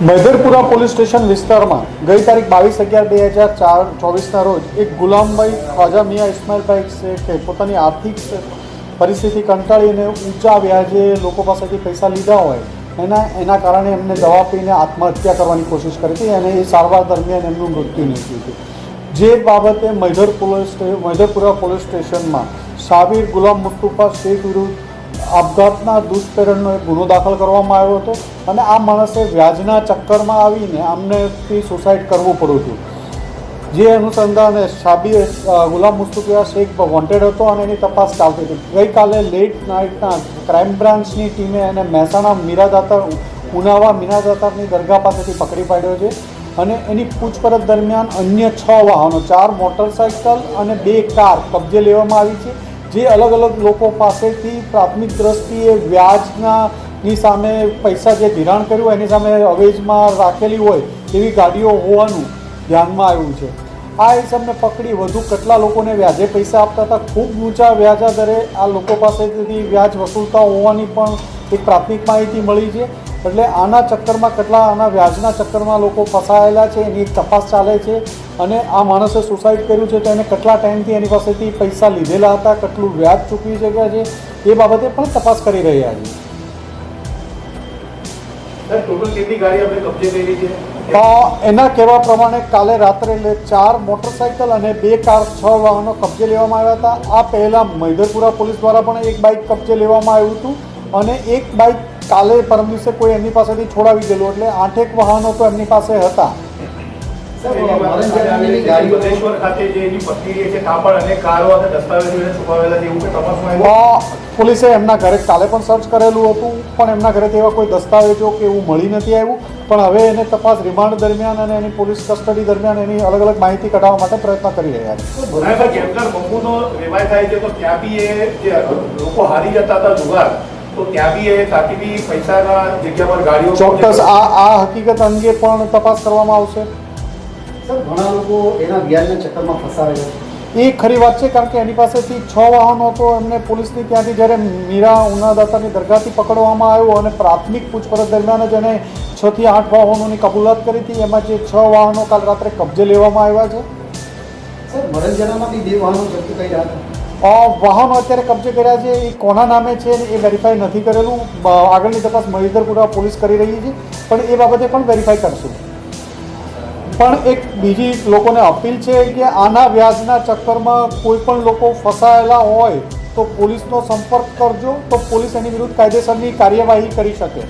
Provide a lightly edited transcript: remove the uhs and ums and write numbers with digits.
Maidarpura police station વિસ્તારમાં ગઈ તારીખ 22/11/2024ના રોજ એક ગુલામભાઈ ખ્વાજા મિયા ઇસ્માઇલભાઈ શેખે પોતાની આર્થિક પરિસ્થિતિ કંટાળીને ઊંચા વ્યાજે લોકો પાસેથી પૈસા લીધા હોય એના કારણે એમને દવા પીને આત્મહત્યા કરવાની કોશિશ કરી હતી અને એ સારવાર દરમિયાન એમનું મૃત્યુ નીપજ્યું હતું। જે બાબતે મૈદરપુરા પોલીસ સ્ટેશનમાં સાબિર ગુલામ મુસ્તુફા શેખ વિરુદ્ધ આપઘાતના દુષ્પ્રેરણનો એક ગુનો દાખલ કરવામાં આવ્યો હતો અને આ માણસે વ્યાજના ચક્કરમાં આવીને આમનેથી સુસાઇડ કરવું પડ્યું હતું। જે અનુસંધાને સાબિર ગુલામ મુસ્તુફા શેખ વોન્ટેડ હતો અને એની તપાસ ચાલતી હતી। ગઈકાલે લેટ નાઇટના ક્રાઇમ બ્રાન્ચની ટીમે એને મહેસાણા મીરાદાતાર ઉનાવા મીરાદાતારની દરગાહ પાસેથી પકડી પાડ્યો છે અને એની પૂછપરછ દરમિયાન અન્ય 6 વાહનો 4 મોટરસાઇકલ અને 2 કાર કબજે લેવામાં આવી છે। જે અલગ અલગ લોકો પાસેથી પ્રાથમિક દ્રષ્ટિએ વ્યાજની સામે પૈસા જે ધિરાણ કર્યું એની સામે અવેજમાં રાખેલી હોય એવી ગાડીઓ હોવાનું ધ્યાનમાં આવ્યું છે। આ હિસાબને પકડી વધુ કેટલા લોકોને વ્યાજે પૈસા આપતા હતા, ખૂબ ઊંચા વ્યાજા દરે આ લોકો પાસેથી વ્યાજ વસૂલતા હોવાની પણ એક પ્રાથમિક માહિતી મળી છે। એટલે આના ચક્કરમાં આના વ્યાજના ચક્કરમાં લોકો ફસાયેલા છે એની એક તપાસ ચાલે છે અને આ માણસે સુસાઇડ કર્યું છે તો એને કેટલા ટાઈમથી એની પાસેથી પૈસા લીધેલા હતા, કેટલું વ્યાજ ચૂકવી શક્યા છે એ બાબતે પણ તપાસ કરી રહ્યા છે। એના કહેવા પ્રમાણે કાલે રાત્રે 4 મોટરસાઇકલ અને 2 કાર 6 વાહનો કબજે લેવામાં આવ્યા હતા। આ પહેલાં મૈદરપુરા પોલીસ દ્વારા પણ એક બાઇક કબજે લેવામાં આવ્યું હતું અને એક બાઇક કાલે પરમ દિવસે કોઈ એમની પાસેથી છોડાવી ગયેલું, એટલે 8 વાહનો તો એમની પાસે હતા। પોલીસે એમના ઘરે કાલે પણ સર્ચ કરેલું હતું પણ એમના ઘરેથી એવા કોઈ દસ્તાવેજો કે એવું મળી નથી આવ્યું, પણ હવે એને તપાસ રિમાન્ડ દરમિયાન અને એની પોલીસ કસ્ટડી દરમિયાન એની અલગ અલગ માહિતી કઢાવવા માટે પ્રયત્ન કરી રહ્યા છે। ચોક્કસ આ હકીકત અંગે પણ તપાસ કરવામાં આવશે। ઘણા લોકો એના વ્યાજના ચક્કરમાં ફસાયેલા એ ખરી વાત છે, કારણ કે એની પાસેથી 6 વાહનો તો એમને પોલીસની ત્યાંથી જ્યારે મીરા ઉનાદાતાની દરગાહથી પકડવામાં આવ્યો અને પ્રાથમિક પૂછપરછ દરમિયાન જ એને 6 થી 8 વાહનોની કબૂલાત કરી હતી। એમાં જે 6 વાહનો કાલ રાત્રે કબજે લેવામાં આવ્યા છે। સર, મરણજનામાં બી 2 વાહનો જપ્ત કર્યા હતા। વાહનો અત્યારે કબજે કર્યા છે, એ કોના નામે છે એ વેરીફાઈ નથી કરેલું। આગળની તપાસ મૈદરપુરા પોલીસ કરી રહી છે, પણ એ બાબતે પણ વેરીફાઈ કરશું। પણ એક બીજી લોકોને અપીલ છે કે આના વ્યાજના ચક્કરમાં કોઈ પણ લોકો ફસાયેલા હોય તો પોલીસનો સંપર્ક કરજો, તો પોલીસ એની વિરુદ્ધ કાયદેસરની કાર્યવાહી કરી શકે।